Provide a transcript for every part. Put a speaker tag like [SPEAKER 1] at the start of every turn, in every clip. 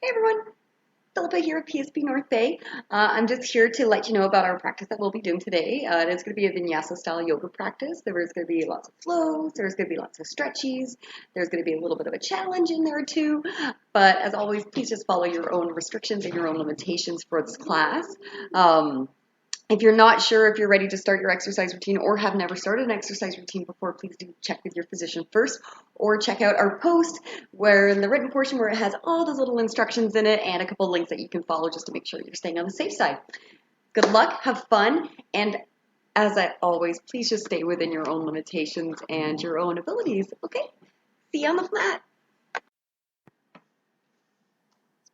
[SPEAKER 1] Hey everyone, Philippa here at PSP North Bay. I'm just here to let you know about our practice that we'll be doing today. It is going to be a Vinyasa style yoga practice. There's going to be lots of flows, there's going to be lots of stretchies, there's going to be a little bit of a challenge in there too. But as always, please just follow your own restrictions and your own limitations for this class. If you're not sure if you're ready to start your exercise routine or have never started an exercise routine before, please do check with your physician first or check out our post where in the written portion where it has all those little instructions in it and a couple links that you can follow just to make sure you're staying on the safe side. Good luck, have fun, and as I always, please just stay within your own limitations and your own abilities, okay? See you on the mat.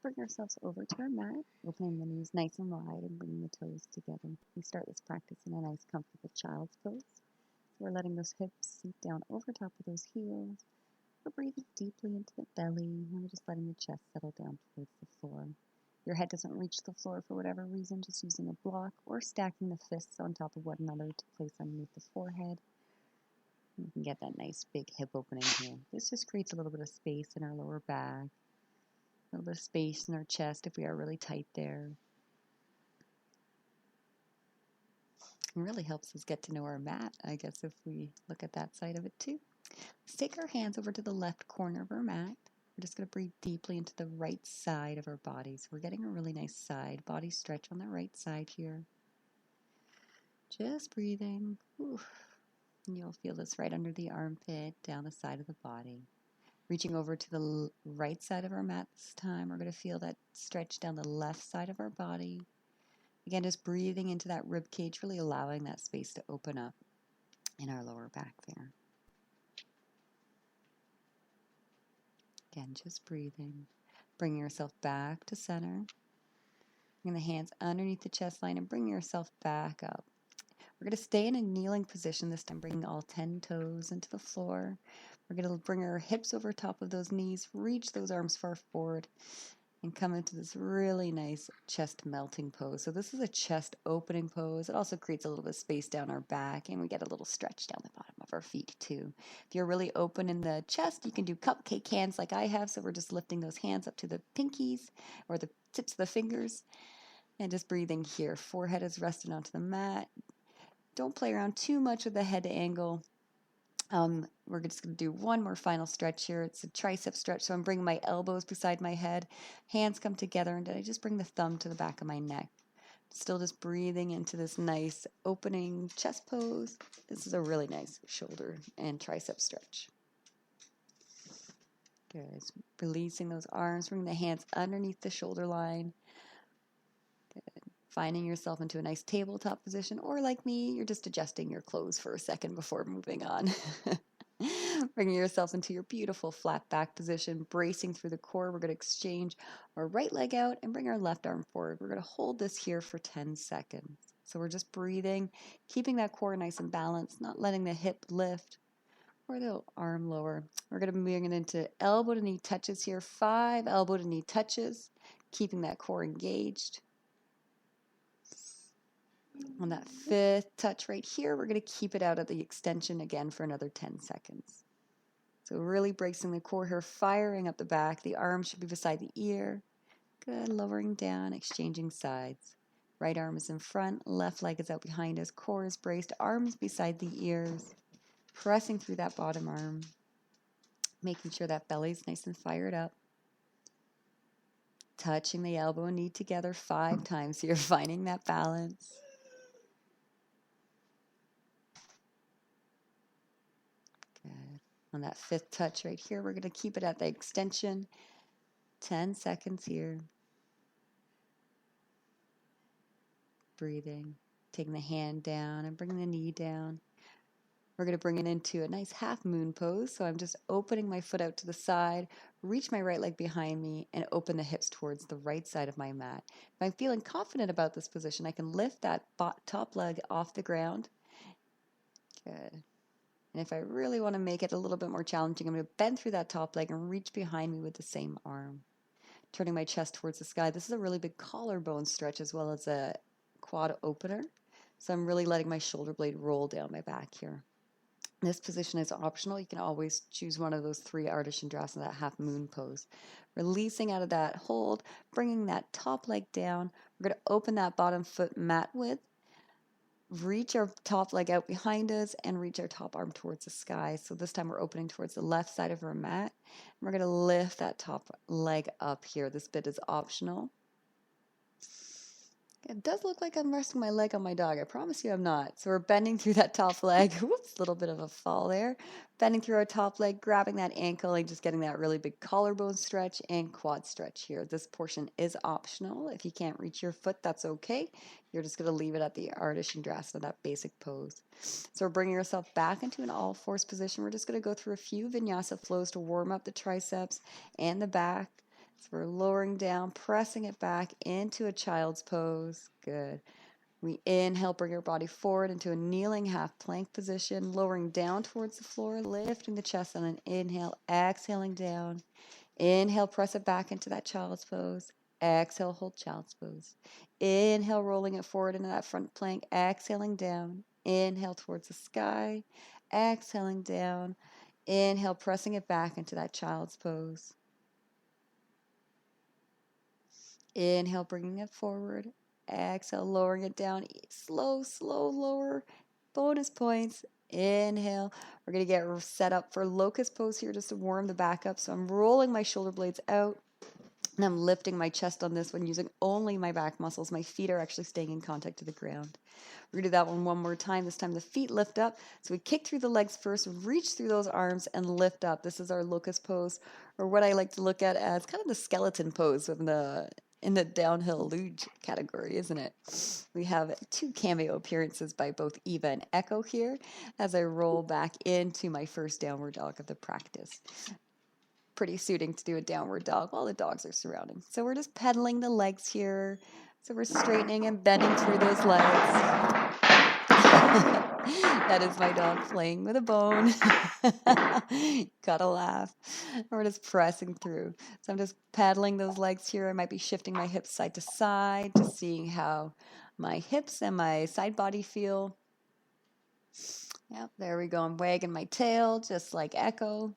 [SPEAKER 2] Bring ourselves over to our mat, opening the knees nice and wide and bringing the toes together. We start this practice in a nice comfortable child's pose. We're letting those hips sink down over top of those heels. We're breathing deeply into the belly and we're just letting the chest settle down towards the floor. Your head doesn't reach the floor for whatever reason, just using a block or stacking the fists on top of one another to place underneath the forehead. You can get that nice big hip opening here. This just creates a little bit of space in our lower back. A little bit of space in our chest if we are really tight there. It really helps us get to know our mat, I guess, if we look at that side of it too. Let's take our hands over to the left corner of our mat. We're just going to breathe deeply into the right side of our body. So we're getting a really nice side body stretch on the right side here. Just breathing. Ooh. And you'll feel this right under the armpit, down the side of the body. Reaching over to the right side of our mat this time, we're going to feel that stretch down the left side of our body. Again, just breathing into that rib cage, really allowing that space to open up in our lower back there. Again, just breathing. Bringing yourself back to center. Bring the hands underneath the chest line and bring yourself back up. We're going to stay in a kneeling position this time, bringing all 10 toes into the floor. We're going to bring our hips over top of those knees, reach those arms far forward, and come into this really nice chest melting pose. So this is a chest opening pose. It also creates a little bit of space down our back, and we get a little stretch down the bottom of our feet too. If you're really open in the chest, you can do cupcake hands like I have. So we're just lifting those hands up to the pinkies or the tips of the fingers and just breathing here. Forehead is resting onto the mat. Don't play around too much with the head angle. We're just going to do one more final stretch here. It's a tricep stretch. So I'm bringing my elbows beside my head. Hands come together, and I just bring the thumb to the back of my neck. Still just breathing into this nice opening chest pose. This is a really nice shoulder and tricep stretch. Good. Releasing those arms, bring the hands underneath the shoulder line. Good. Finding yourself into a nice tabletop position, or like me, you're just adjusting your clothes for a second before moving on. Bringing yourself into your beautiful flat back position, bracing through the core. We're going to exchange our right leg out and bring our left arm forward. We're going to hold this here for 10 seconds. So we're just breathing, keeping that core nice and balanced, not letting the hip lift or the arm lower. We're going to bring it into elbow to knee touches here, 5 elbow to knee touches, keeping that core engaged. On that 5th touch right here, we're going to keep it out at the extension again for another 10 seconds. So really bracing the core here, firing up the back. The arm should be beside the ear. Good, lowering down, exchanging sides. Right arm is in front, left leg is out behind us. Core is braced, arms beside the ears. Pressing through that bottom arm. Making sure that belly's nice and fired up. Touching the elbow and knee together 5 times. So you're finding that balance. Good. On that 5th touch right here, we're going to keep it at the extension. 10 seconds here. Breathing. Taking the hand down and bringing the knee down. We're going to bring it into a nice half moon pose. So I'm just opening my foot out to the side, reach my right leg behind me, and open the hips towards the right side of my mat. If I'm feeling confident about this position, I can lift that top leg off the ground. Good. And if I really want to make it a little bit more challenging, I'm going to bend through that top leg and reach behind me with the same arm. Turning my chest towards the sky. This is a really big collarbone stretch as well as a quad opener. So I'm really letting my shoulder blade roll down my back here. This position is optional. You can always choose one of those 3 Ardha that half moon pose. Releasing out of that hold, bringing that top leg down. We're going to open that bottom foot mat width, reach our top leg out behind us, and reach our top arm towards the sky. So this time we're opening towards the left side of our mat. And we're going to lift that top leg up here. This bit is optional. It does look like I'm resting my leg on my dog. I promise you I'm not. So we're bending through that top leg. Whoops, a little bit of a fall there. Bending through our top leg, grabbing that ankle and just getting that really big collarbone stretch and quad stretch here. This portion is optional. If you can't reach your foot, that's okay. You're just going to leave it at the Ardha Chandrasana, that basic pose. So we're bringing ourselves back into an all-fours position. We're just going to go through a few vinyasa flows to warm up the triceps and the back. So we're lowering down, pressing it back into a child's pose. Good. We inhale, bring our body forward into a kneeling half plank position, lowering down towards the floor, lifting the chest on an inhale, exhaling down. Inhale, press it back into that child's pose. Exhale, hold child's pose. Inhale, rolling it forward into that front plank, exhaling down. Inhale towards the sky, exhaling down. Inhale, pressing it back into that child's pose. Inhale, bringing it forward. Exhale, lowering it down. Slow, slow, lower. Bonus points. Inhale. We're going to get set up for locust pose here just to warm the back up. So I'm rolling my shoulder blades out. And I'm lifting my chest on this one using only my back muscles. My feet are actually staying in contact to the ground. We're going to do that one more time. This time the feet lift up. So we kick through the legs first, reach through those arms, and lift up. This is our locust pose, or what I like to look at as kind of the skeleton pose in the downhill luge category, isn't it? We have 2 cameo appearances by both Eva and Echo here as I roll back into my first downward dog of the practice. Pretty suiting to do a downward dog while the dogs are surrounding. So we're just pedaling the legs here. So we're straightening and bending through those legs. That is my dog playing with a bone. Gotta laugh. We're just pressing through. So I'm just paddling those legs here. I might be shifting my hips side to side, just seeing how my hips and my side body feel. Yep, there we go. I'm wagging my tail just like Echo.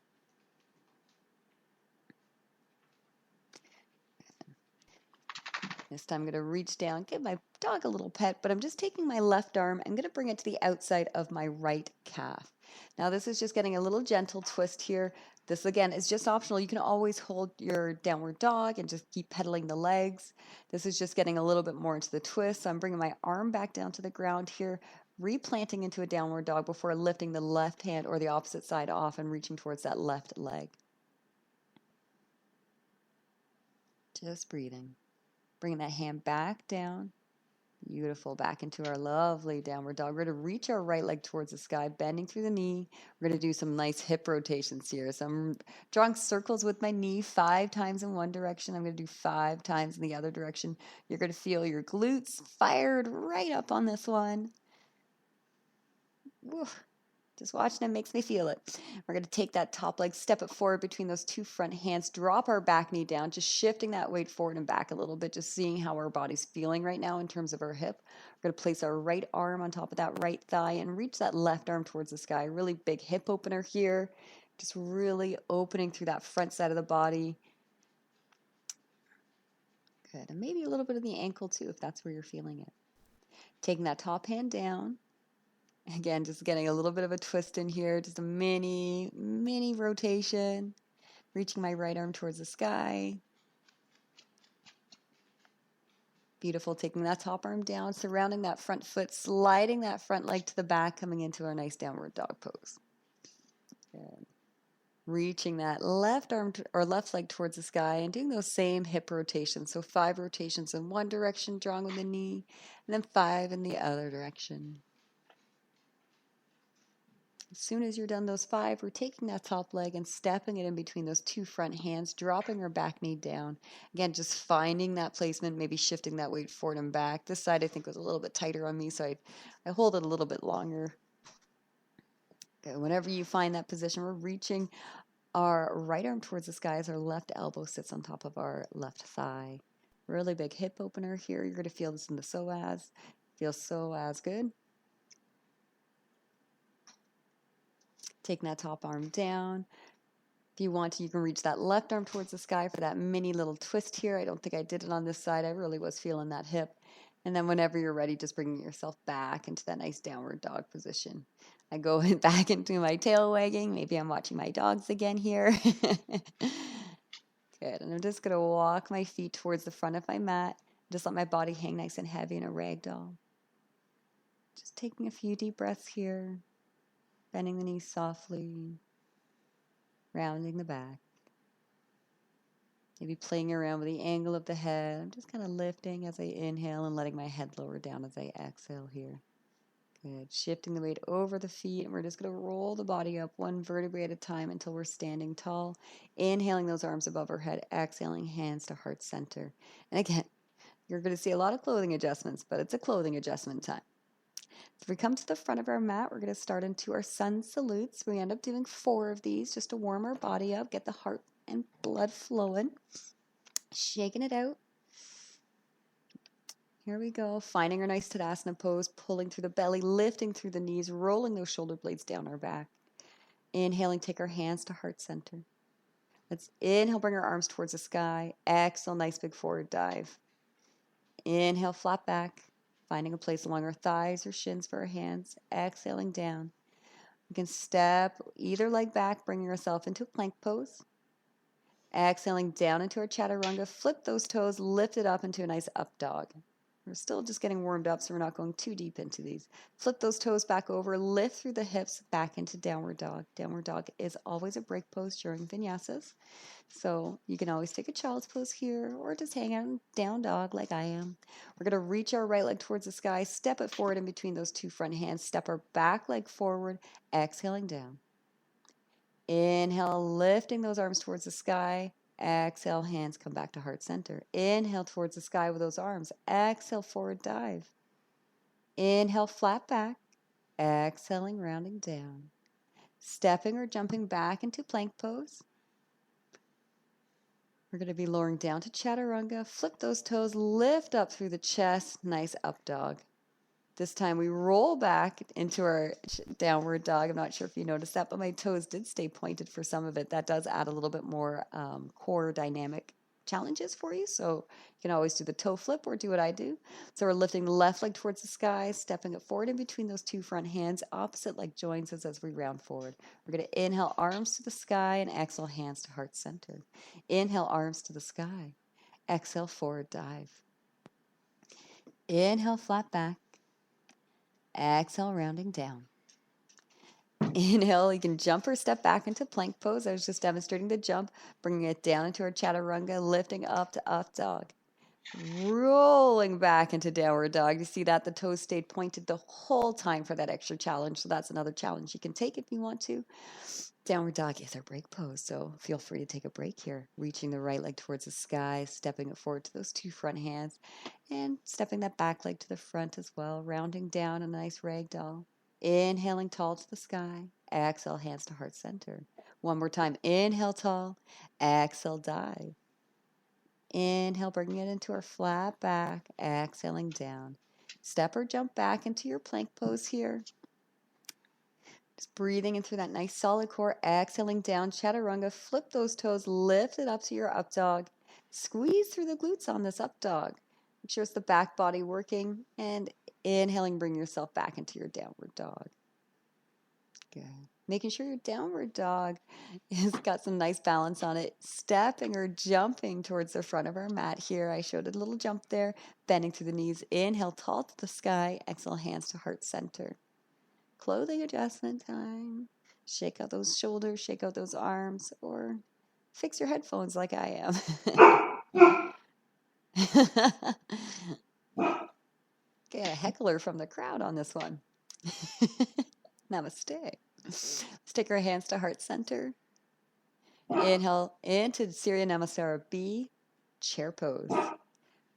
[SPEAKER 2] This time I'm going to reach down, give my dog a little pet, but I'm just taking my left arm. I'm going to bring it to the outside of my right calf. Now this is just getting a little gentle twist here. This again is just optional. You can always hold your downward dog and just keep pedaling the legs. This is just getting a little bit more into the twist. So I'm bringing my arm back down to the ground here, replanting into a downward dog before lifting the left hand or the opposite side off and reaching towards that left leg. Just breathing. Bringing that hand back down. Beautiful. Back into our lovely downward dog. We're going to reach our right leg towards the sky, bending through the knee. We're going to do some nice hip rotations here. So I'm drawing circles with my knee 5 times in one direction. I'm going to do 5 times in the other direction. You're going to feel your glutes fired right up on this one. Woo. Just watching it makes me feel it. We're going to take that top leg, step it forward between those 2 front hands, drop our back knee down, just shifting that weight forward and back a little bit, just seeing how our body's feeling right now in terms of our hip. We're going to place our right arm on top of that right thigh and reach that left arm towards the sky. Really big hip opener here. Just really opening through that front side of the body. Good. And maybe a little bit of the ankle too, if that's where you're feeling it. Taking that top hand down. Again, just getting a little bit of a twist in here, just a mini rotation, reaching my right arm towards the sky. Beautiful, taking that top arm down, surrounding that front foot, sliding that front leg to the back, coming into our nice downward dog pose. Good. Reaching that left arm or left leg towards the sky and doing those same hip rotations. So 5 rotations in one direction, drawing with the knee, and then 5 in the other direction. As soon as you're done those 5, we're taking that top leg and stepping it in between those 2 front hands, dropping our back knee down. Again, just finding that placement, maybe shifting that weight forward and back. This side I think was a little bit tighter on me, so I hold it a little bit longer. Okay, whenever you find that position, we're reaching our right arm towards the sky as our left elbow sits on top of our left thigh. Really big hip opener here. You're going to feel this in the psoas. Feels psoas good. Taking that top arm down. If you want to, you can reach that left arm towards the sky for that mini little twist here. I don't think I did it on this side. I really was feeling that hip. And then whenever you're ready, just bringing yourself back into that nice downward dog position. I go back into my tail wagging. Maybe I'm watching my dogs again here. Good. And I'm just going to walk my feet towards the front of my mat. Just let my body hang nice and heavy in a ragdoll. Just taking a few deep breaths here. Bending the knees softly. Rounding the back. Maybe playing around with the angle of the head. I'm just kind of lifting as I inhale and letting my head lower down as I exhale here. Good. Shifting the weight over the feet, and we're just going to roll the body up one vertebrae at a time until we're standing tall. Inhaling those arms above our head, exhaling hands to heart center. And again, you're going to see a lot of clothing adjustments, but it's a clothing adjustment time. So if we come to the front of our mat, we're going to start into our sun salutes. We end up doing 4 of these just to warm our body up, get the heart and blood flowing. Shaking it out. Here we go. Finding our nice Tadasana pose, pulling through the belly, lifting through the knees, rolling those shoulder blades down our back. Inhaling, take our hands to heart center. Let's inhale, bring our arms towards the sky. Exhale, nice big forward dive. Inhale, flat back. Finding a place along our thighs or shins for our hands. Exhaling down. You can step either leg back, bringing yourself into a plank pose. Exhaling down into our chaturanga. Flip those toes, lift it up into a nice up dog. We're still just getting warmed up, so we're not going too deep into these. Flip those toes back over, lift through the hips, back into downward dog. Downward dog is always a break pose during vinyasas. So you can always take a child's pose here or just hang out in down dog like I am. We're going to reach our right leg towards the sky, step it forward in between those 2 front hands, step our back leg forward, exhaling down. Inhale, lifting those arms towards the sky. Exhale, hands come back to heart center. Inhale towards the sky with those arms. Exhale, forward dive. Inhale, flat back. Exhaling, rounding down. Stepping or jumping back into plank pose. We're going to be lowering down to chaturanga. Flip those toes, lift up through the chest. Nice up dog. This time we roll back into our downward dog. I'm not sure if you noticed that, but my toes did stay pointed for some of it. That does add a little bit more core dynamic challenges for you. So you can always do the toe flip or do what I do. So we're lifting the left leg towards the sky, stepping it forward in between those 2 front hands. Opposite leg joins us as we round forward. We're going to inhale, arms to the sky, and exhale, hands to heart center. Inhale, arms to the sky. Exhale, forward dive. Inhale, flat back. Exhale, rounding down. Inhale, you can jump or step back into plank pose. I was just demonstrating the jump, bringing it down into our chaturanga, lifting up to up dog. Rolling back into downward dog. You see that? The toes stayed pointed the whole time for that extra challenge. So that's another challenge you can take if you want to. Downward dog is our break pose, so feel free to take a break here. Reaching the right leg towards the sky, stepping it forward to those 2 front hands, and stepping that back leg to the front as well, rounding down a nice ragdoll. Inhaling tall to the sky, exhale, hands to heart center. One more time, inhale tall, exhale dive. Inhale, bringing it into our flat back, exhaling down. Step or jump back into your plank pose here. Just breathing in through that nice solid core, exhaling down, chaturanga, flip those toes, lift it up to your up dog. Squeeze through the glutes on this up dog. Make sure it's the back body working, and inhaling, bring yourself back into your downward dog. Good. Making sure your downward dog has got some nice balance on it. Stepping or jumping towards the front of our mat here. I showed a little jump there, bending through the knees. Inhale, tall to the sky. Exhale, hands to heart center. Clothing adjustment time. Shake out those shoulders, shake out those arms, or fix your headphones like I am. Get a heckler from the crowd on this one. Namaste. Let's take our hands to heart center. Inhale into Surya Namaskara B, chair pose.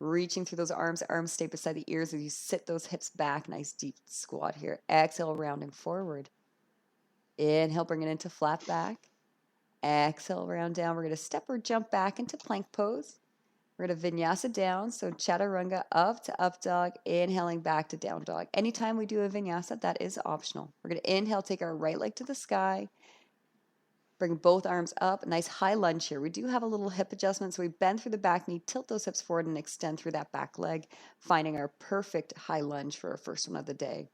[SPEAKER 2] Reaching through those arms stay beside the ears as you sit those hips back. Nice deep squat here. Exhale, rounding forward. Inhale, bring it into flat back. Exhale, round down. We're going to step or jump back into plank pose. We're going to vinyasa down, so chaturanga up to up dog, inhaling back to down dog. Anytime we do a vinyasa, that is optional. We're going to inhale, take our right leg to the sky, bring both arms up, nice high lunge here. We do have a little hip adjustment, so we bend through the back knee, tilt those hips forward, and extend through that back leg, finding our perfect high lunge for our first one of the day.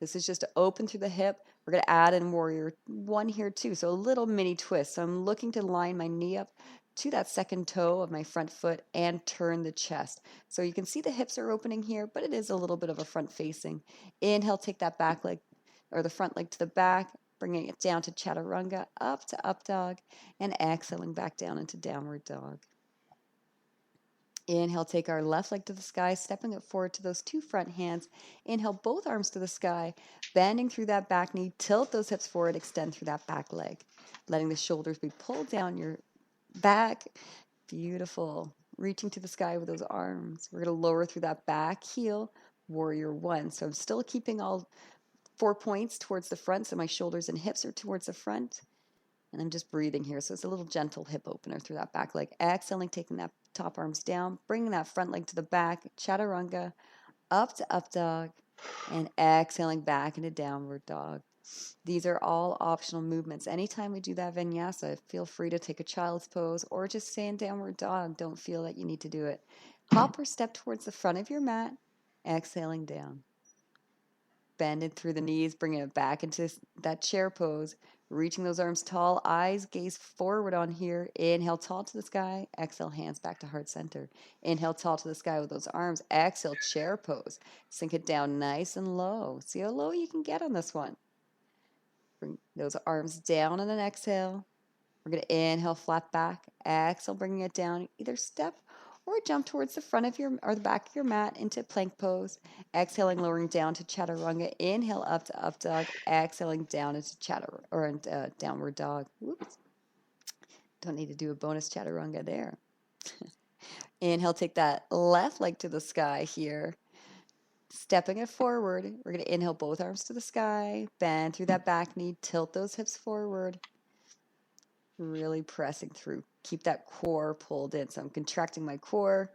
[SPEAKER 2] This is just to open through the hip. We're going to add in warrior one here too, so a little mini twist. So I'm looking to line my knee up to that second toe of my front foot and turn the chest. So you can see the hips are opening here, but it is a little bit of a front facing. Inhale, take that back leg or the front leg to the back, bringing it down to chaturanga, up to up dog, and exhaling back down into downward dog. Inhale, take our left leg to the sky, stepping it forward to those two front hands. Inhale, both arms to the sky, bending through that back knee, tilt those hips forward, extend through that back leg, letting the shoulders be pulled down your back. Beautiful. Reaching to the sky with those arms. We're going to lower through that back heel, warrior one. So I'm still keeping all 4 points towards the front, so my shoulders and hips are towards the front. And I'm just breathing here. So it's a little gentle hip opener through that back leg. Exhaling, taking that top arms down, bringing that front leg to the back, chaturanga, up to up dog, and exhaling back into downward dog. These are all optional movements. Anytime we do that vinyasa, feel free to take a child's pose or just stay in downward dog. Don't feel that you need to do it. Hop or step towards the front of your mat, exhaling down. Bend it through the knees, bringing it back into that chair pose. Reaching those arms tall, eyes gaze forward on here. Inhale, tall to the sky. Exhale, hands back to heart center. Inhale, tall to the sky with those arms. Exhale, chair pose. Sink it down nice and low. See how low you can get on this one. Bring those arms down on an exhale. We're going to inhale, flat back. Exhale, bringing it down. Either step or jump towards the front of your or the back of your mat into plank pose. Exhaling, lowering down to chaturanga. Inhale up to up dog. Exhaling down into into downward dog. Whoops. Don't need to do a bonus chaturanga there. Inhale, take that left leg to the sky here. Stepping it forward. We're going to inhale both arms to the sky. Bend through that back knee. Tilt those hips forward. Really pressing through. Keep that core pulled in. So I'm contracting my core,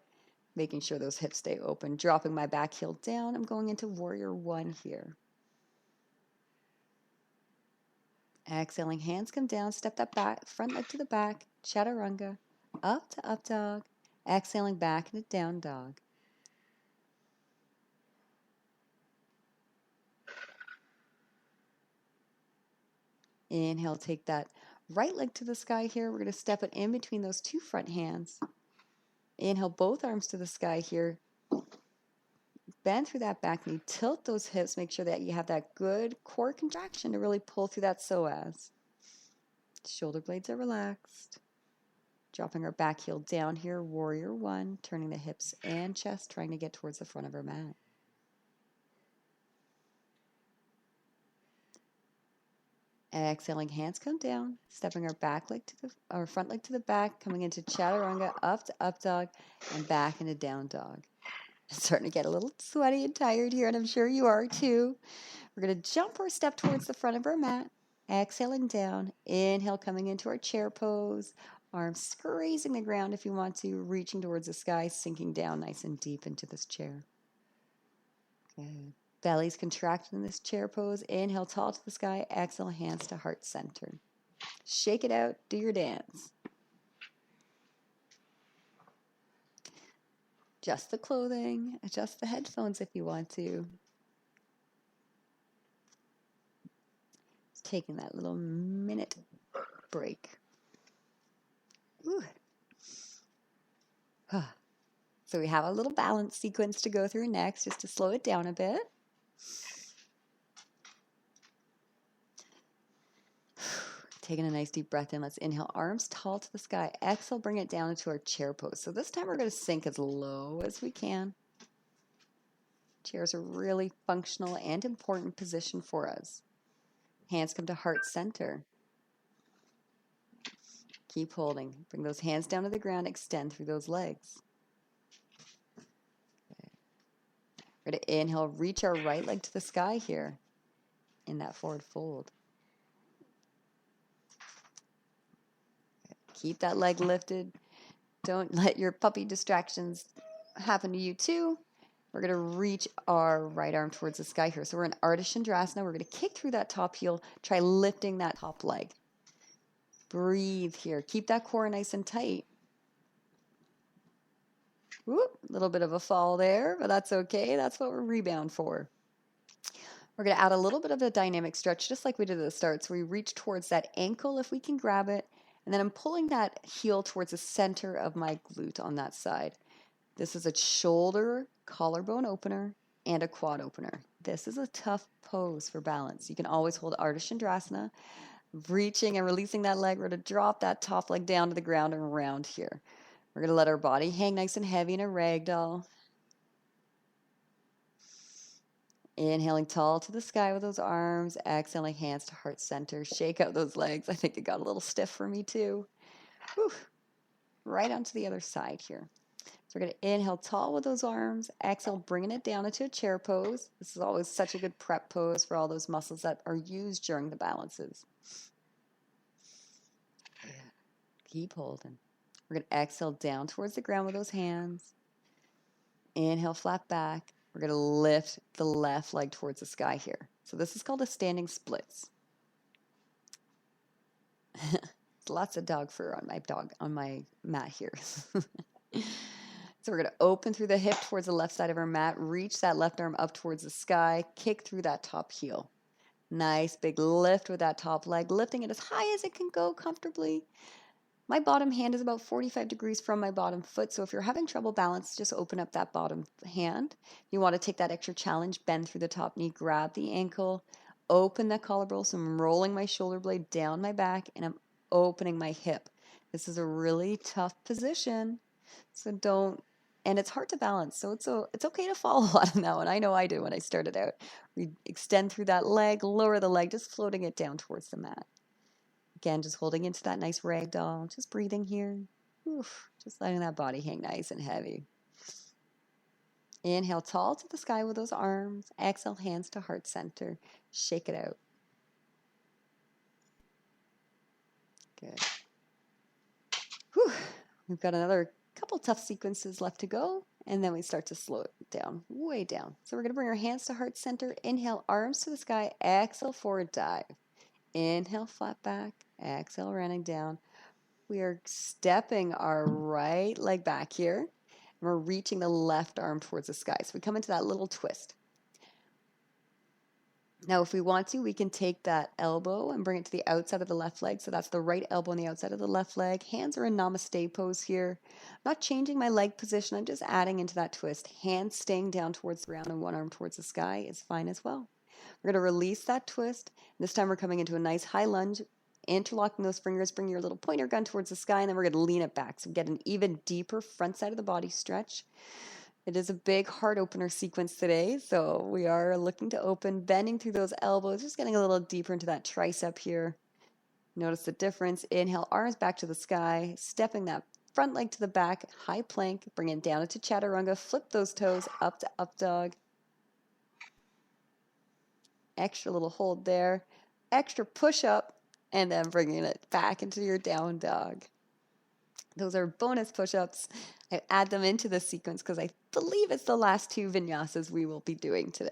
[SPEAKER 2] making sure those hips stay open. Dropping my back heel down. I'm going into warrior one here. Exhaling, hands come down. Step that back, front leg to the back. Chaturanga. Up to up dog. Exhaling back into down dog. Inhale, take that right leg to the sky here. We're going to step it in between those two front hands. Inhale, both arms to the sky here. Bend through that back knee. Tilt those hips. Make sure that you have that good core contraction to really pull through that psoas. Shoulder blades are relaxed. Dropping our back heel down here. Warrior one. Turning the hips and chest, trying to get towards the front of our mat. Exhaling, hands come down, stepping our our front leg to the back, coming into chaturanga, up to up dog, and back into down dog. I'm starting to get a little sweaty and tired here, and I'm sure you are too. We're going to jump or step towards the front of our mat, exhaling down, inhale, coming into our chair pose, arms grazing the ground if you want to, reaching towards the sky, sinking down nice and deep into this chair. Good. Belly's contracted in this chair pose. Inhale, tall to the sky. Exhale, hands to heart center. Shake it out. Do your dance. Adjust the clothing. Adjust the headphones if you want to. Taking that little minute break. Ooh. So we have a little balance sequence to go through next, just to slow it down a bit. Taking a nice deep breath in. Let's inhale, arms tall to the sky. Exhale, bring it down into our chair pose. So this time we're going to sink as low as we can. Chairs are really functional and important position for us. Hands come to heart center. Keep holding. Bring those hands down to the ground. Extend through those legs. Okay. We're going to inhale, reach our right leg to the sky here in that forward fold. Keep that leg lifted. Don't let your puppy distractions happen to you too. We're going to reach our right arm towards the sky here. So we're in Ardha Chandrasana. We're going to kick through that top heel. Try lifting that top leg. Breathe here. Keep that core nice and tight. Whoop, a little bit of a fall there, but that's okay. That's what we're rebound for. We're going to add a little bit of a dynamic stretch, just like we did at the start. So we reach towards that ankle if we can grab it. And then I'm pulling that heel towards the center of my glute on that side. This is a shoulder collarbone opener and a quad opener. This is a tough pose for balance. You can always hold Ardha Chandrasana, reaching and releasing that leg. We're going to drop that top leg down to the ground and around here. We're going to let our body hang nice and heavy in a ragdoll. Inhaling tall to the sky with those arms. Exhaling hands to heart center. Shake out those legs. I think it got a little stiff for me too. Whew. Right onto the other side here. So we're going to inhale tall with those arms. Exhale, bringing it down into a chair pose. This is always such a good prep pose for all those muscles that are used during the balances. Keep holding. We're going to exhale down towards the ground with those hands. Inhale, flat back. We're going to lift the left leg towards the sky here. So this is called a standing splits. Lots of dog fur on my mat here. So we're going to open through the hip towards the left side of our mat, reach that left arm up towards the sky, kick through that top heel. Nice big lift with that top leg, lifting it as high as it can go comfortably. My bottom hand is about 45 degrees from my bottom foot, so if you're having trouble balance, just open up that bottom hand. If you want to take that extra challenge, bend through the top knee, grab the ankle, open that collarbone, so I'm rolling my shoulder blade down my back, and I'm opening my hip. This is a really tough position, so don't, and it's hard to balance, so it's okay to fall a lot on that one. I know I do when I started out. We extend through that leg, lower the leg, just floating it down towards the mat. Again, just holding into that nice ragdoll, just breathing here. Oof, just letting that body hang nice and heavy. Inhale tall to the sky with those arms. Exhale, hands to heart center. Shake it out. Good. Whew. We've got another couple tough sequences left to go, and then we start to slow it down, way down. So we're going to bring our hands to heart center. Inhale, arms to the sky. Exhale, forward dive. Inhale, flat back. Exhale, running down. We are stepping our right leg back here. And we're reaching the left arm towards the sky. So we come into that little twist. Now, if we want to, we can take that elbow and bring it to the outside of the left leg. So that's the right elbow on the outside of the left leg. Hands are in namaste pose here. I'm not changing my leg position. I'm just adding into that twist. Hands staying down towards the ground and one arm towards the sky is fine as well. We're going to release that twist. This time we're coming into a nice high lunge, interlocking those fingers, bring your little pointer gun towards the sky, and then we're going to lean it back. So get an even deeper front side of the body stretch. It is a big heart opener sequence today, so we are looking to open, bending through those elbows, just getting a little deeper into that tricep here. Notice the difference. Inhale, arms back to the sky, stepping that front leg to the back, high plank, bring it down into chaturanga, flip those toes up to up dog. Extra little hold there, extra push up, and then bringing it back into your down dog. Those are bonus push-ups. I add them into the sequence because I believe it's the last two vinyasas we will be doing today.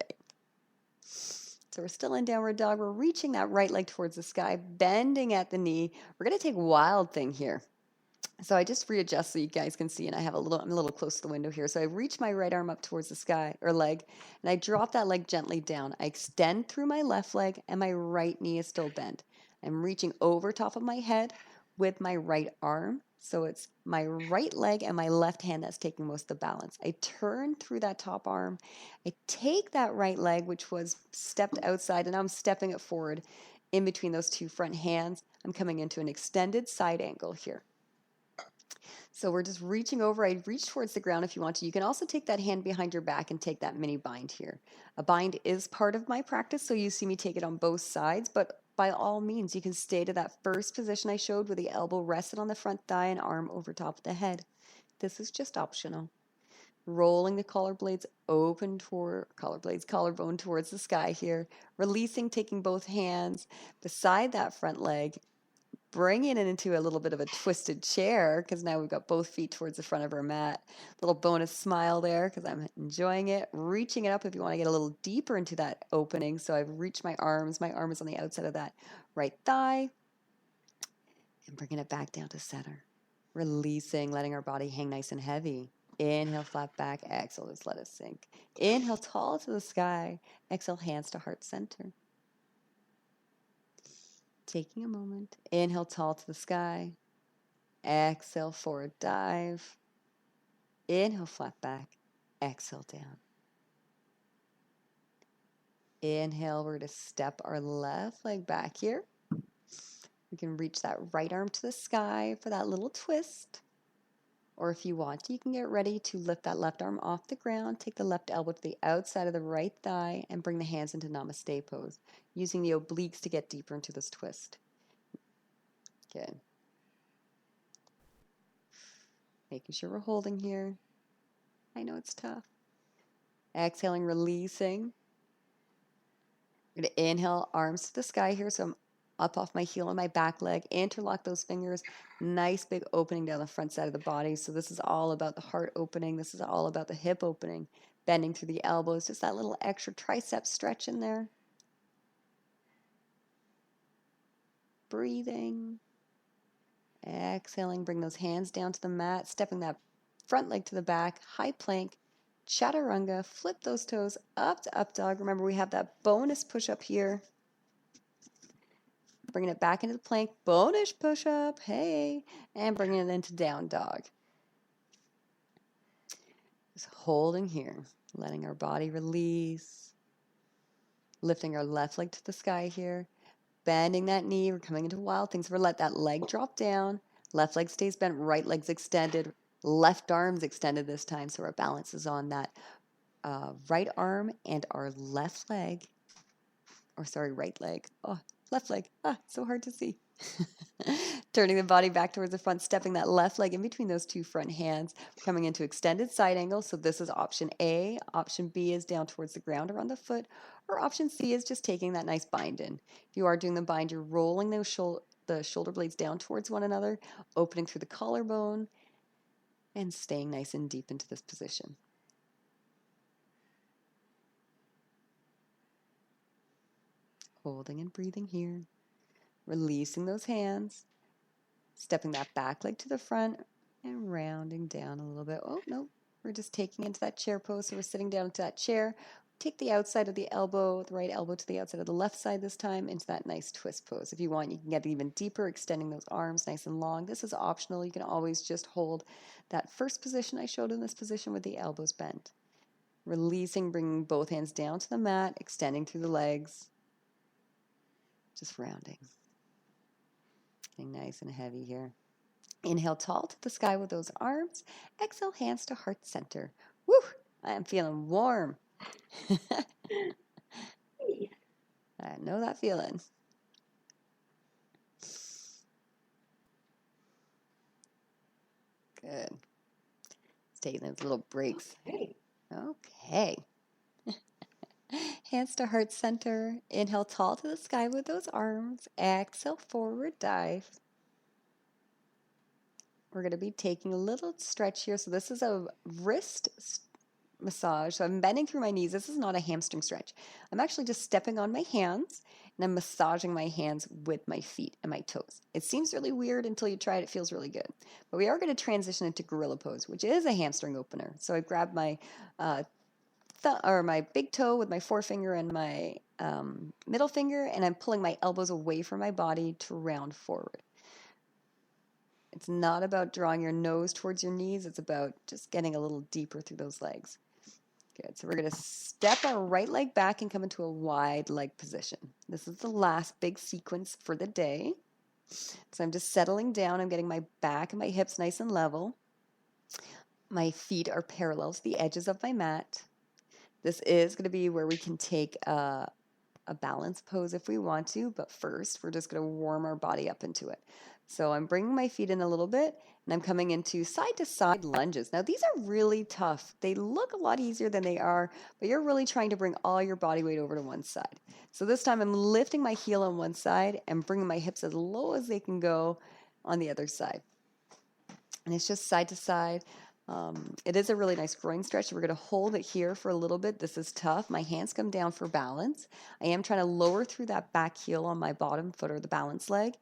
[SPEAKER 2] So we're still in downward dog. We're reaching that right leg towards the sky, bending at the knee. We're going to take wild thing here. So I just readjust so you guys can see, and I'm a little close to the window here. So I reach my right arm up towards the sky, or leg, and I drop that leg gently down. I extend through my left leg, and my right knee is still bent. I'm reaching over top of my head with my right arm. So it's my right leg and my left hand that's taking most of the balance. I turn through that top arm. I take that right leg, which was stepped outside, and I'm stepping it forward in between those two front hands. I'm coming into an extended side angle here. So we're just reaching over. I reach towards the ground if you want to. You can also take that hand behind your back and take that mini bind here. A bind is part of my practice, so you see me take it on both sides, but by all means, you can stay to that first position I showed where the elbow rested on the front thigh and arm over top of the head. This is just optional. Rolling the collarbone towards the sky here. Releasing, taking both hands beside that front leg. bringing it into a little bit of a twisted chair because now we've got both feet towards the front of our mat. Little bonus smile there because I'm enjoying it. Reaching it up if you want to get a little deeper into that opening. So I've reached my arms. My arm is on the outside of that right thigh. And bringing it back down to center. Releasing, letting our body hang nice and heavy. Inhale, flat back. Exhale, just let it sink. Inhale, tall to the sky. Exhale, hands to heart center. Taking a moment. Inhale, tall to the sky. Exhale, forward dive. Inhale, flat back. Exhale, down. Inhale, we're going to step our left leg back here. We can reach that right arm to the sky for that little twist. Or if you want, you can get ready to lift that left arm off the ground, take the left elbow to the outside of the right thigh, and bring the hands into Namaste pose, using the obliques to get deeper into this twist. Good. Making sure we're holding here. I know it's tough. Exhaling, releasing. I'm going to inhale, arms to the sky here, so I'm up off my heel and my back leg. Interlock those fingers. Nice big opening down the front side of the body. So this is all about the heart opening. This is all about the hip opening. Bending through the elbows. Just that little extra tricep stretch in there. Breathing. Exhaling. Bring those hands down to the mat. Stepping that front leg to the back. High plank. Chaturanga. Flip those toes up to up dog. Remember, we have that bonus push up here. Bringing it back into the plank, bonus push-up, hey, and bringing it into down dog. Just holding here, letting our body release, lifting our left leg to the sky here, bending that knee, we're coming into wild things. We're let that leg drop down, left leg stays bent, right leg's extended, left arm's extended this time, so our balance is on that right arm and our left leg, right leg. Oh, left leg. So hard to see. Turning the body back towards the front, stepping that left leg in between those two front hands, coming into extended side angle. So this is option A. Option B is down towards the ground or on the foot. Or option C is just taking that nice bind in. If you are doing the bind, you're rolling those the shoulder blades down towards one another, opening through the collarbone, and staying nice and deep into this position. Holding and breathing here. Releasing those hands. Stepping that back leg to the front and rounding down a little bit. Oh, no. We're just taking into that chair pose. So we're sitting down into that chair. Take the outside of the elbow, the right elbow to the outside of the left side this time into that nice twist pose. If you want, you can get even deeper, extending those arms nice and long. This is optional. You can always just hold that first position I showed in this position with the elbows bent. Releasing, bringing both hands down to the mat, extending through the legs. Just rounding. Getting nice and heavy here. Inhale tall to the sky with those arms. Exhale, hands to heart center. Woo! I am feeling warm. I know that feeling. Good. Let's take those little breaks. Okay. Hands to heart center. Inhale tall to the sky with those arms. Exhale, forward dive. We're going to be taking a little stretch here. So this is a wrist massage. So I'm bending through my knees. This is not a hamstring stretch. I'm actually just stepping on my hands and I'm massaging my hands with my feet and my toes. It seems really weird until you try it. It feels really good. But we are going to transition into gorilla pose, which is a hamstring opener. So I grab my my big toe with my forefinger and my middle finger, and I'm pulling my elbows away from my body to round forward. It's not about drawing your nose towards your knees. It's about just getting a little deeper through those legs. Good. So we're going to step our right leg back and come into a wide leg position. This is the last big sequence for the day. So I'm just settling down. I'm getting my back and my hips nice and level. My feet are parallel to the edges of my mat. This is going to be where we can take a balance pose if we want to, but first we're just going to warm our body up into it. So I'm bringing my feet in a little bit, And I'm coming into side to side lunges. Now these are really tough. They look a lot easier than they are, but you're really trying to bring all your body weight over to one side. So this time I'm lifting my heel on one side and bringing my hips as low as they can go on the other side. And it's just side to side. It is a really nice groin stretch. We're going to hold it here for a little bit. This is tough. My hands come down for balance. I am trying to lower through that back heel on my bottom foot or the balance leg.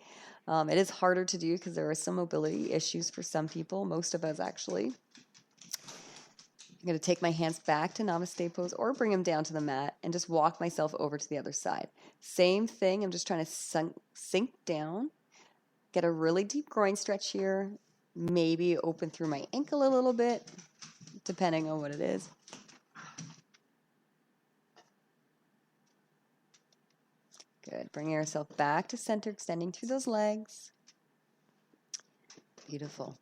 [SPEAKER 2] It is harder to do because there are some mobility issues for some people, most of us actually. I'm going to take my hands back to Namaste pose or bring them down to the mat and just walk myself over to the other side. Same thing. I'm just trying to sink down, get a really deep groin stretch here, maybe open through my ankle a little bit, depending on what it is. Good. Bring yourself back to center, extending through those legs. Beautiful.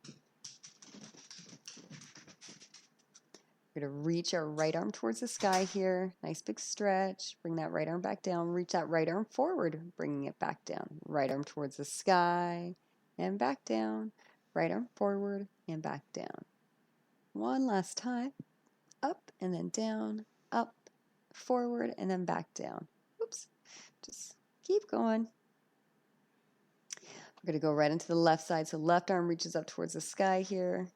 [SPEAKER 2] We're going to reach our right arm towards the sky here. Nice big stretch. Bring that right arm back down. Reach that right arm forward, bringing it back down. Right arm towards the sky and back down. Right arm forward and back down. One last time. Up and then down, up, forward, and then back down. Oops. Just keep going. We're going to go right into the left side. So left arm reaches up towards the sky here.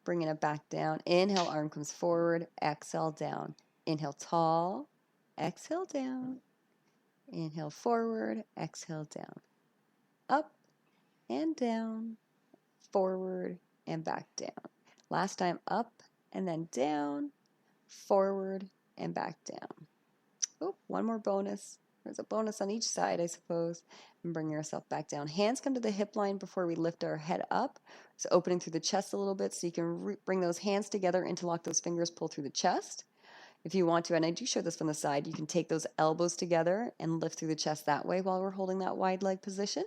[SPEAKER 2] Bringing it back down. Inhale, arm comes forward. Exhale, down. Inhale, tall. Exhale, down. Inhale, forward. Exhale, down. Up and down. Forward and back down. Last time, up and then down. Forward and back down. Oh, one more bonus. There's a bonus on each side, I suppose. And bring yourself back down. Hands come to the hip line before we lift our head up. So opening through the chest a little bit so you can bring those hands together, interlock those fingers, pull through the chest. If you want to, and I do show this from the side, you can take those elbows together and lift through the chest that way while we're holding that wide leg position.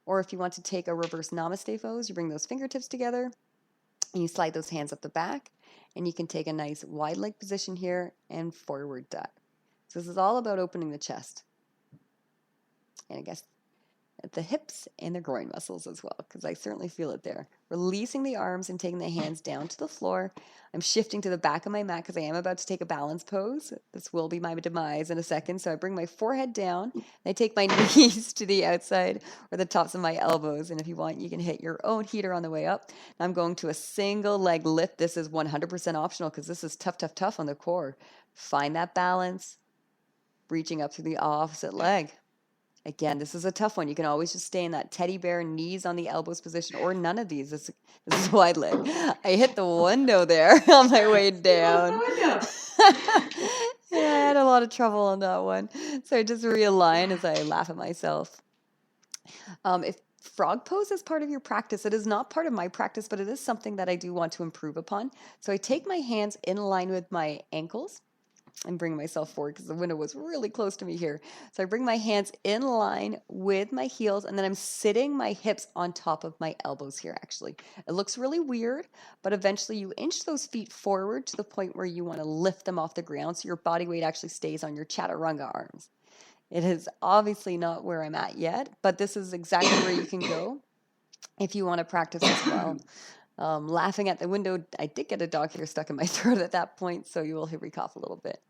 [SPEAKER 2] Or if you want to take a reverse namaste pose, you bring those fingertips together and you slide those hands up the back. And you can take a nice wide leg position here and forward dive. So this is all about opening the chest. And I guess at the hips and the groin muscles as well, because I certainly feel it there. Releasing the arms and taking the hands down to the floor. I'm shifting to the back of my mat because I am about to take a balance pose. This will be my demise in a second. So I bring my forehead down. And I take my knees to the outside or the tops of my elbows. And if you want, you can hit your own heater on the way up. Now I'm going to a single leg lift. This is 100% optional because this is tough, tough, tough on the core. Find that balance. Reaching up through the opposite leg. Again, this is a tough one. You can always just stay in that teddy bear, knees on the elbows position, or none of these. This is wide leg. I hit the window there on my way down. Yeah, I had a lot of trouble on that one. So I just realign as I laugh at myself. If frog pose is part of your practice, it is not part of my practice, but it is something that I do want to improve upon. So I take my hands in line with my ankles. And bring myself forward because the window was really close to me here. So I bring my hands in line with my heels and then I'm sitting my hips on top of my elbows here actually. It looks really weird, but eventually you inch those feet forward to the point where you want to lift them off the ground so your body weight actually stays on your chaturanga arms. It is obviously not where I'm at yet, but this is exactly where you can go if you want to practice as well. Laughing at the window, I did get a dog hair stuck in my throat at that point, so you will hear me cough a little bit.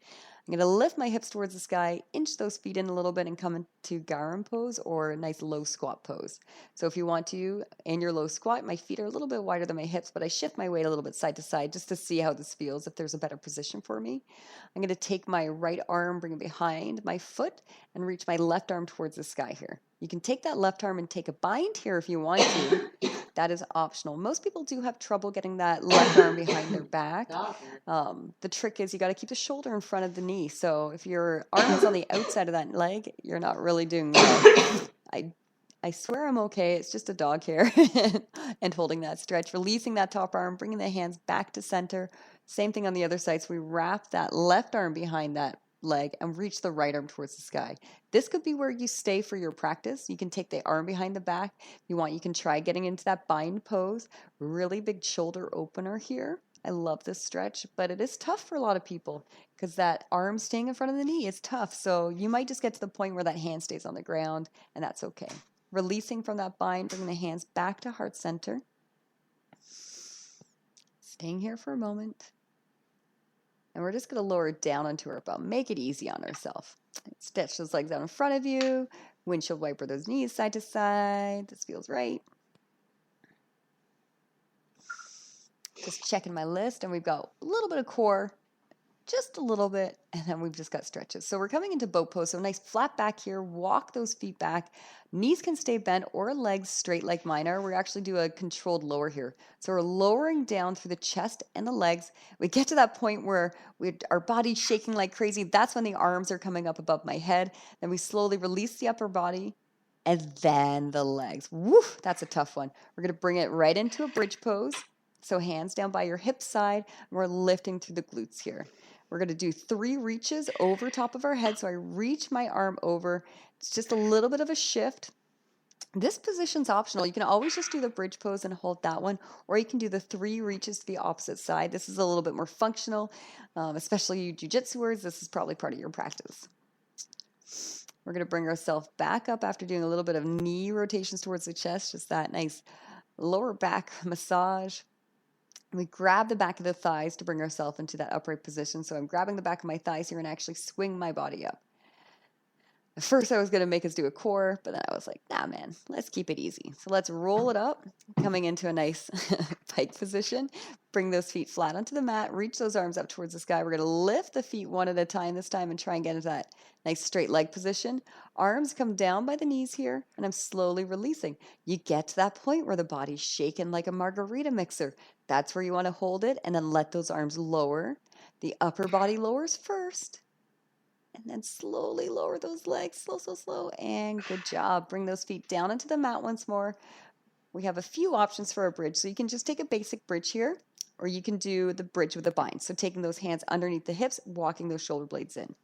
[SPEAKER 2] I'm going to lift my hips towards the sky, inch those feet in a little bit, and come into garam pose or a nice low squat pose. So if you want to, in your low squat, my feet are a little bit wider than my hips, but I shift my weight a little bit side to side just to see how this feels, if there's a better position for me. I'm going to take my right arm, bring it behind my foot, and reach my left arm towards the sky here. You can take that left arm and take a bind here if you want to. That is optional. Most people do have trouble getting that left arm behind their back. The trick is you got to keep the shoulder in front of the knee. So if your arm is on the outside of that leg, you're not really doing well. I swear I'm okay. It's just a dog hair. And holding that stretch, releasing that top arm, bringing the hands back to center. Same thing on the other side. So we wrap that left arm behind that leg and reach the right arm towards the sky. This could be where you stay for your practice. You can take the arm behind the back. If you want, you can try getting into that bind pose. Really big shoulder opener here. I love this stretch, but it is tough for a lot of people because that arm staying in front of the knee is tough. So you might just get to the point where that hand stays on the ground, and that's okay. Releasing from that bind, bringing the hands back to heart center. Staying here for a moment. And we're just going to lower it down onto our bum. Make it easy on ourselves. Stretch those legs out in front of you. Windshield wiper those knees side to side. This feels right. Just checking my list, and we've got a little bit of core, just a little bit, and then we've just got stretches. So we're coming into boat pose, so nice flat back here. Walk those feet back. Knees can stay bent or legs straight like mine are. We actually do a controlled lower here. So we're lowering down through the chest and the legs. We get to that point where our body's shaking like crazy. That's when the arms are coming up above my head. Then we slowly release the upper body, and then the legs. Woo, that's a tough one. We're going to bring it right into a bridge pose. So hands down by your hip side, and we're lifting through the glutes here. We're going to do 3 reaches over top of our head. So I reach my arm over. It's just a little bit of a shift. This position's optional. You can always just do the bridge pose and hold that one, or you can do the 3 reaches to the opposite side. This is a little bit more functional, especially you jiu-jitsuers. This is probably part of your practice. We're going to bring ourselves back up after doing a little bit of knee rotations towards the chest, just that nice lower back massage. We grab the back of the thighs to bring ourselves into that upright position. So I'm grabbing the back of my thighs here and actually swing my body up. At first I was going to make us do a core, but then I was like, nah, man, let's keep it easy. So let's roll it up, coming into a nice pike position. Bring those feet flat onto the mat. Reach those arms up towards the sky. We're going to lift the feet one at a time this time and try and get into that nice straight leg position. Arms come down by the knees here, and I'm slowly releasing. You get to that point where the body's shaking like a margarita mixer. That's where you want to hold it, and then let those arms lower. The upper body lowers first. And then slowly lower those legs, slow, slow, slow, and good job. Bring those feet down into the mat once more. We have a few options for a bridge. So you can just take a basic bridge here, or you can do the bridge with a bind. So taking those hands underneath the hips, walking those shoulder blades in.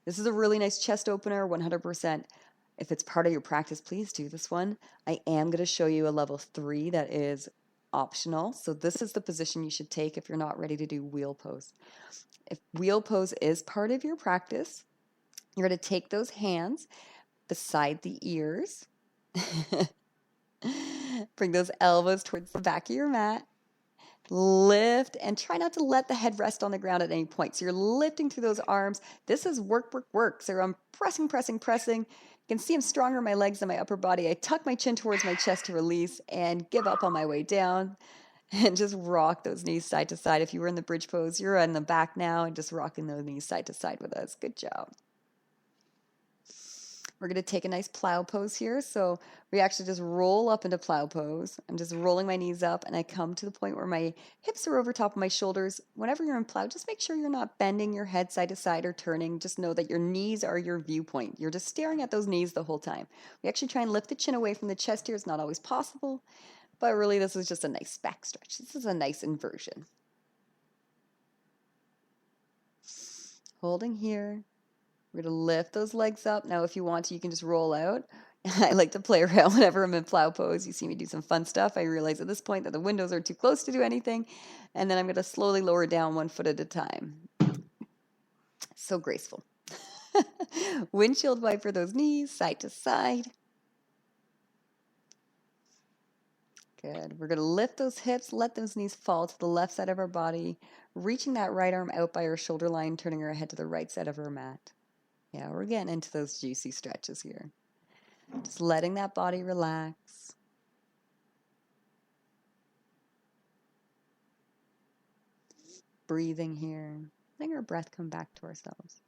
[SPEAKER 2] This is a really nice chest opener, 100%. If it's part of your practice, please do this one. I am going to show you a level 3 that is optional. So this is the position you should take if you're not ready to do wheel pose. If wheel pose is part of your practice, you're going to take those hands beside the ears. Bring those elbows towards the back of your mat. Lift and try not to let the head rest on the ground at any point. So you're lifting through those arms. This is work, work, work. So I'm pressing, pressing, pressing. You can see I'm stronger in my legs than my upper body. I tuck my chin towards my chest to release and give up on my way down. And just rock those knees side to side. If you were in the bridge pose, you're in the back now and just rocking those knees side to side with us. Good job. We're going to take a nice plow pose here. So we actually just roll up into plow pose. I'm just rolling my knees up, and I come to the point where my hips are over top of my shoulders. Whenever you're in plow, just make sure you're not bending your head side to side or turning. Just know that your knees are your viewpoint. You're just staring at those knees the whole time. We actually try and lift the chin away from the chest here. It's not always possible, but really this is just a nice back stretch. This is a nice inversion. Holding here. We're going to lift those legs up. Now, if you want to, you can just roll out. I like to play around whenever I'm in plow pose. You see me do some fun stuff. I realize at this point that the windows are too close to do anything. And then I'm going to slowly lower down 1 foot at a time. So graceful. Windshield wiper those knees side to side. Good. We're going to lift those hips, let those knees fall to the left side of our body, reaching that right arm out by our shoulder line, turning our head to the right side of our mat. Yeah, we're getting into those juicy stretches here. Just letting that body relax. Breathing here. Letting our breath come back to ourselves.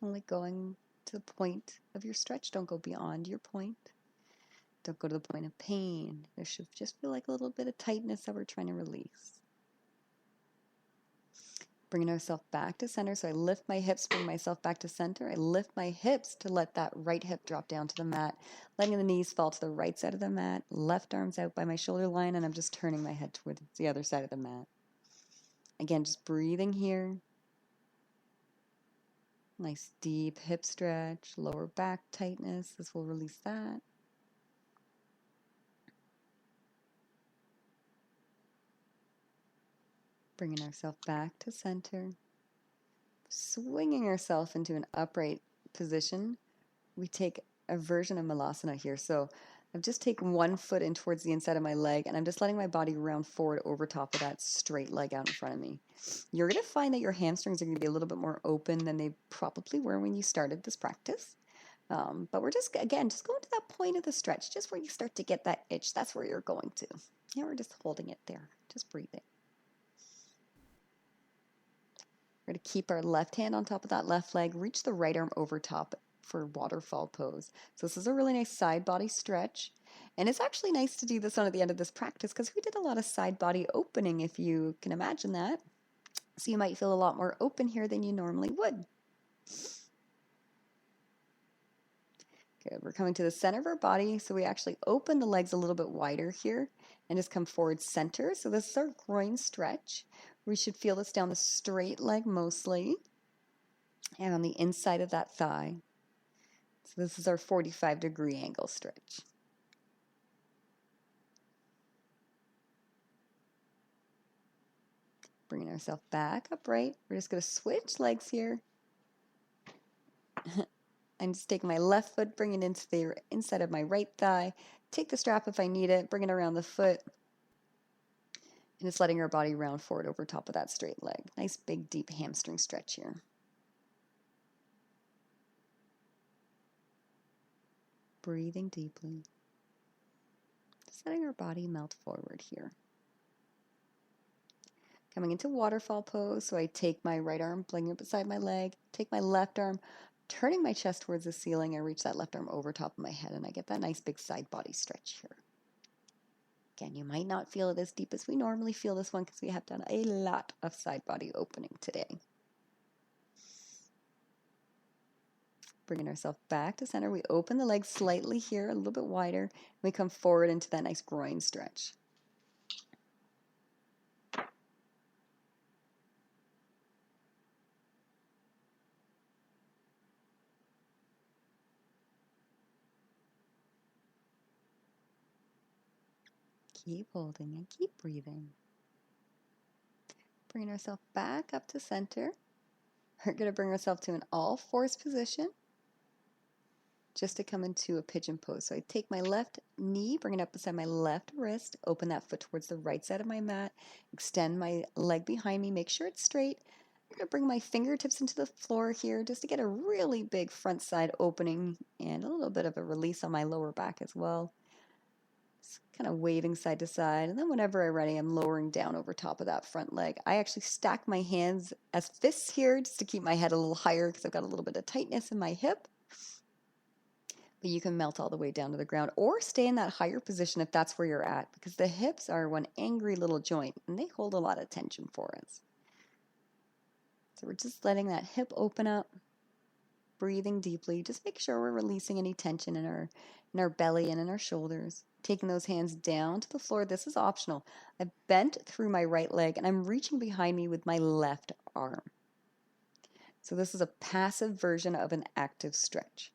[SPEAKER 2] Only going to the point of your stretch. Don't go beyond your point. Don't go to the point of pain. There should just feel like a little bit of tightness that we're trying to release. Bringing ourselves back to center. So I lift my hips, bring myself back to center. I lift my hips to let that right hip drop down to the mat, letting the knees fall to the right side of the mat, left arms out by my shoulder line, and I'm just turning my head towards the other side of the mat. Again, just breathing here. Nice deep hip stretch, lower back tightness. This will release that. Bringing ourselves back to center. Swinging ourselves into an upright position. We take a version of Malasana here. So I've just taken one foot in towards the inside of my leg, and I'm just letting my body round forward over top of that straight leg out in front of me. You're going to find that your hamstrings are going to be a little bit more open than they probably were when you started this practice. But we're just, again, just going to that point of the stretch, just where you start to get that itch. That's where you're going to. Yeah, we're just holding it there, just breathing. We're going to keep our left hand on top of that left leg, reach the right arm over top for waterfall pose. So this is a really nice side body stretch. And it's actually nice to do this on at the end of this practice because we did a lot of side body opening, if you can imagine that. So you might feel a lot more open here than you normally would. Good. We're coming to the center of our body, so we actually open the legs a little bit wider here and just come forward center. So this is our groin stretch. We should feel this down the straight leg mostly and on the inside of that thigh. So this is our 45-degree angle stretch. Bringing ourselves back upright. We're just going to switch legs here. I'm just taking my left foot, bring it into the inside of my right thigh. Take the strap if I need it, bring it around the foot. And just letting our body round forward over top of that straight leg. Nice big deep hamstring stretch here. Breathing deeply. Just letting our body melt forward here. Coming into waterfall pose, so I take my right arm, bring it beside my leg, take my left arm, turning my chest towards the ceiling. I reach that left arm over top of my head, and I get that nice big side body stretch here. Again, you might not feel it as deep as we normally feel this one because we have done a lot of side body opening today. Bringing ourselves back to center. We open the legs slightly here, a little bit wider. We come forward into that nice groin stretch. Keep holding and keep breathing. Bringing ourselves back up to center. We're going to bring ourselves to an all-fours position just to come into a pigeon pose. So I take my left knee, bring it up beside my left wrist, open that foot towards the right side of my mat, extend my leg behind me, make sure it's straight. I'm going to bring my fingertips into the floor here just to get a really big front side opening and a little bit of a release on my lower back as well. Just kind of waving side to side, and then whenever I'm ready, I'm lowering down over top of that front leg. I actually stack my hands as fists here just to keep my head a little higher because I've got a little bit of tightness in my hip. But you can melt all the way down to the ground or stay in that higher position if that's where you're at, because the hips are one angry little joint and they hold a lot of tension for us. So we're just letting that hip open up, breathing deeply. Just make sure we're releasing any tension in our belly and in our shoulders. Taking those hands down to the floor. This is optional. I bent through my right leg and I'm reaching behind me with my left arm. So this is a passive version of an active stretch.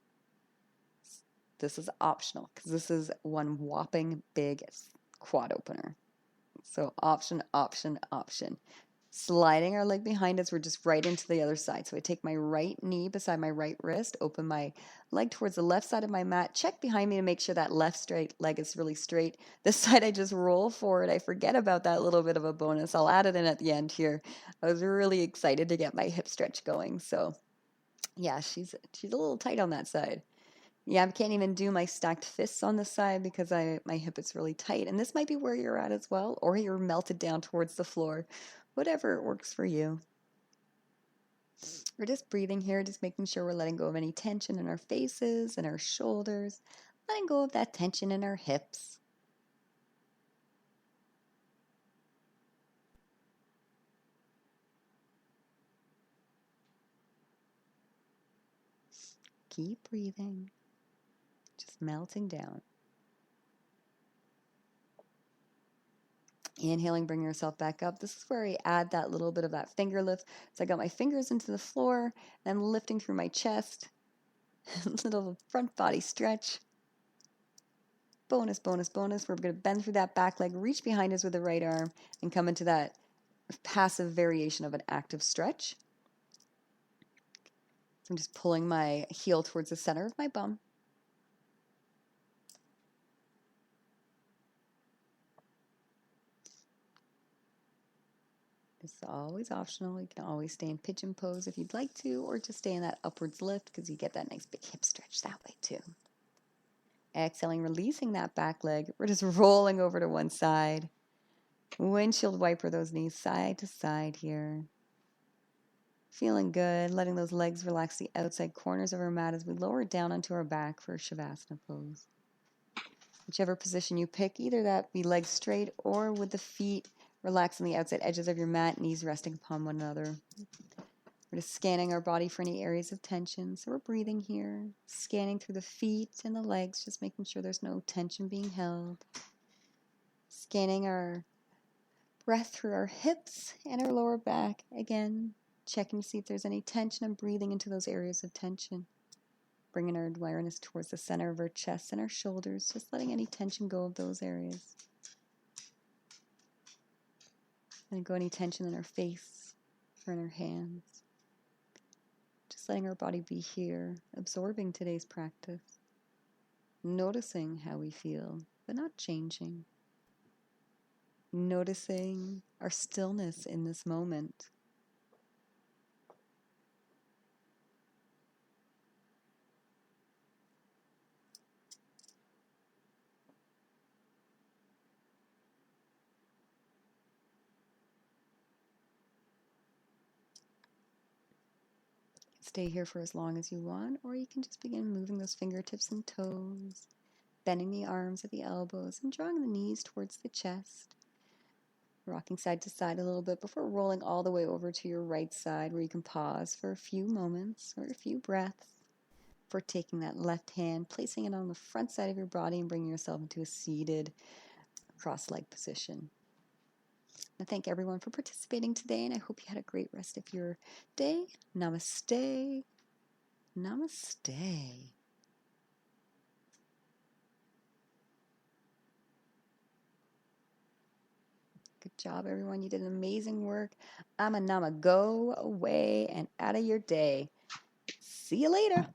[SPEAKER 2] This is optional because this is one whopping big quad opener. So option, option, option. Sliding our leg behind us, we're just right into the other side. So I take my right knee beside my right wrist, open my leg towards the left side of my mat, check behind me to make sure that left straight leg is really straight. This side I just roll forward. I forget about that little bit of a bonus. I'll add it in at the end here. I was really excited to get my hip stretch going. So yeah, she's a little tight on that side. Yeah, I can't even do my stacked fists on this side because my hip is really tight. And this might be where you're at as well, or you're melted down towards the floor. Whatever works for you. We're just breathing here, just making sure we're letting go of any tension in our faces and our shoulders, letting go of that tension in our hips. Keep breathing, just melting down. Inhaling, bring yourself back up. This is where I add that little bit of that finger lift. So I got my fingers into the floor and I'm lifting through my chest. Little front body stretch. Bonus, bonus, bonus. We're going to bend through that back leg, reach behind us with the right arm, and come into that passive variation of an active stretch. So I'm just pulling my heel towards the center of my bum. This is always optional. You can always stay in pigeon pose if you'd like to, or just stay in that upwards lift because you get that nice big hip stretch that way too. Exhaling, releasing that back leg. We're just rolling over to one side. Windshield wiper those knees side to side here. Feeling good, letting those legs relax the outside corners of our mat as we lower down onto our back for Shavasana pose. Whichever position you pick, either that be legs straight or with the feet relaxing the outside edges of your mat, knees resting upon one another. We're just scanning our body for any areas of tension. So we're breathing here, scanning through the feet and the legs, just making sure there's no tension being held. Scanning our breath through our hips and our lower back. Again, checking to see if there's any tension and breathing into those areas of tension. Bringing our awareness towards the center of our chest and our shoulders, just letting any tension go of those areas. Letting go any tension in our face or in our hands. Just letting our body be here, absorbing today's practice. Noticing how we feel, but not changing. Noticing our stillness in this moment. Stay here for as long as you want, or you can just begin moving those fingertips and toes, bending the arms at the elbows and drawing the knees towards the chest. Rocking side to side a little bit before rolling all the way over to your right side, where you can pause for a few moments or a few breaths before taking that left hand, placing it on the front side of your body and bringing yourself into a seated cross-leg position. I thank everyone for participating today, and I hope you had a great rest of your day. Namaste. Namaste. Good job, everyone. You did amazing work. I'm a Nama. Go away and out of your day. See you later.